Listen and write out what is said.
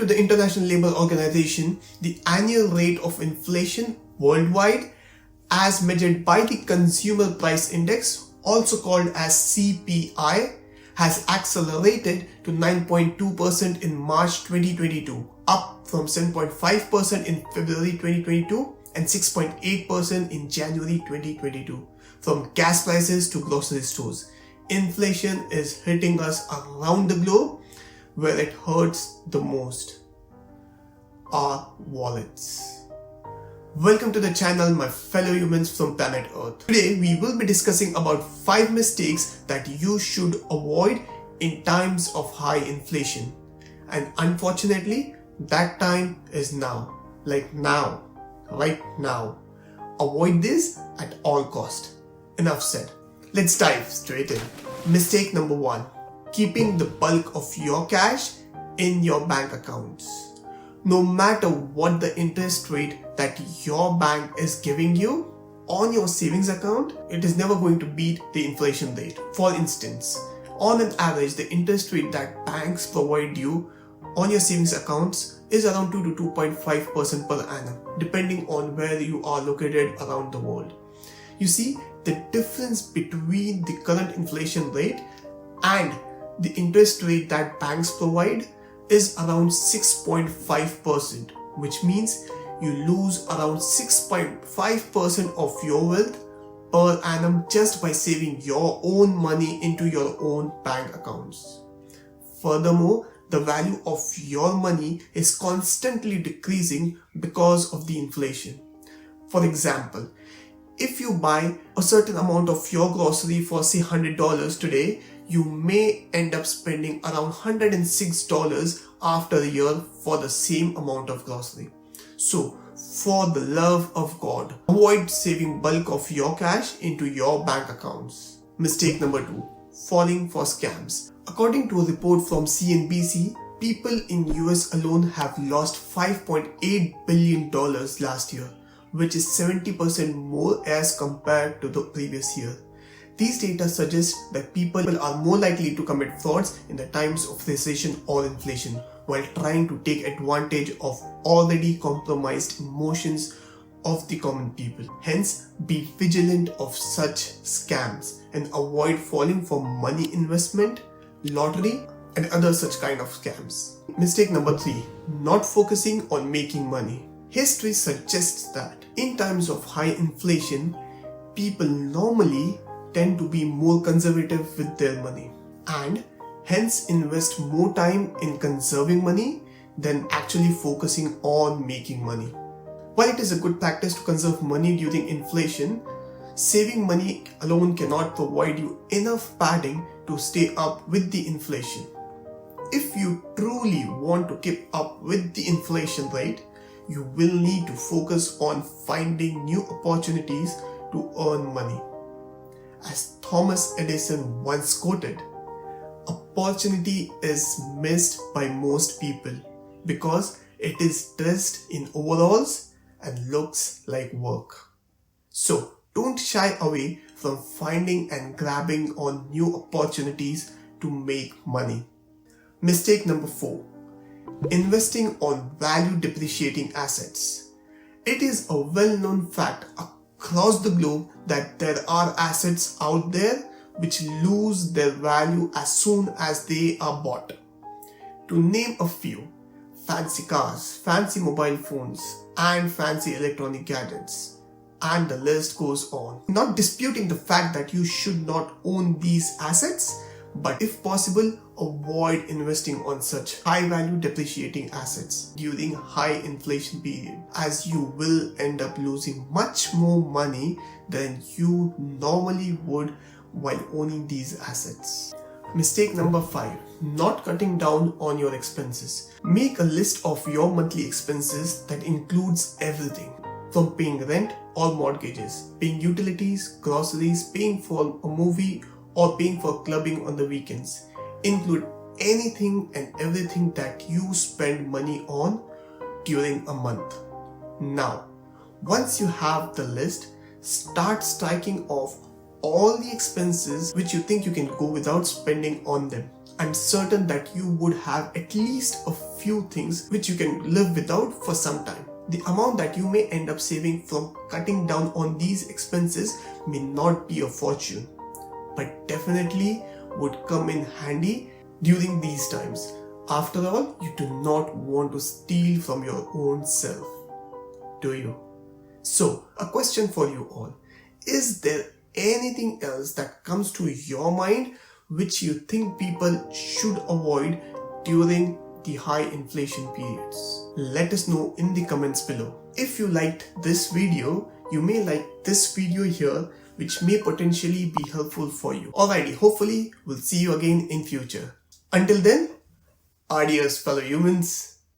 to the International Labour Organization, the annual rate of inflation worldwide, as measured by the Consumer Price Index, also called as CPI, has accelerated to 9.2% in March 2022, up from 7.5% in February 2022 and 6.8% in January 2022. From gas prices to grocery stores, inflation is hitting us around the globe. Where it hurts the most, our wallets. Welcome to the channel, my fellow humans from planet Earth. Today we will be discussing about 5 mistakes that you should avoid in times of high inflation. And unfortunately, that time is now. Like now. Right now. Avoid this at all cost. Enough said. Let's dive straight in. Mistake number 1. Keeping the bulk of your cash in your bank accounts. No matter what the interest rate that your bank is giving you on your savings account, it is never going to beat the inflation rate. For instance, on an average, the interest rate that banks provide you on your savings accounts is around 2 to 2.5% per annum, depending on where you are located around the world. You see, the difference between the current inflation rate and the interest rate that banks provide is around 6.5%, which means you lose around 6.5% of your wealth per annum just by saving your own money into your own bank accounts. Furthermore, the value of your money is constantly decreasing because of the inflation. For example, if you buy a certain amount of your grocery for say $100 today, you may end up spending around $106 after a year for the same amount of grocery. So, for the love of God, avoid saving bulk of your cash into your bank accounts. Mistake number 2. Falling for scams. According to a report from CNBC, people in US alone have lost $5.8 billion last year, which is 70% more as compared to the previous year. These data suggest that people are more likely to commit frauds in the times of recession or inflation while trying to take advantage of already compromised emotions of the common people. Hence, be vigilant of such scams and avoid falling for money investment, lottery, and other such kind of scams. Mistake number 3. Not focusing on making money. History suggests that in times of high inflation, people normally tend to be more conservative with their money and hence invest more time in conserving money than actually focusing on making money. While it is a good practice to conserve money during inflation, saving money alone cannot provide you enough padding to stay up with the inflation. If you truly want to keep up with the inflation rate, you will need to focus on finding new opportunities to earn money. As Thomas Edison once quoted, opportunity is missed by most people because it is dressed in overalls and looks like work. So don't shy away from finding and grabbing on new opportunities to make money. Mistake number 4. Investing on value depreciating assets. It is a well-known fact across the globe that there are assets out there which lose their value as soon as they are bought. To name a few, fancy cars, fancy mobile phones, and fancy electronic gadgets. And the list goes on. Not disputing the fact that you should not own these assets, but if possible, avoid investing on such high value depreciating assets during high inflation period, as you will end up losing much more money than you normally would while owning these assets. Mistake number 5. Not cutting down on your expenses. Make a list of your monthly expenses that includes everything from paying rent or mortgages, paying utilities, groceries, paying for a movie, or paying for clubbing on the weekends. Include anything and everything that you spend money on during a month. Now, once you have the list, start striking off all the expenses which you think you can go without spending on them. I'm certain that you would have at least a few things which you can live without for some time. The amount that you may end up saving from cutting down on these expenses may not be a fortune, but definitely would come in handy during these times. After all, you do not want to steal from your own self, do you? So, a question for you all. Is there anything else that comes to your mind which you think people should avoid during the high inflation periods? Let us know in the comments below. If you liked this video, you may like this video here, which may potentially be helpful for you. Alrighty, hopefully we'll see you again in future. Until then, adios fellow humans.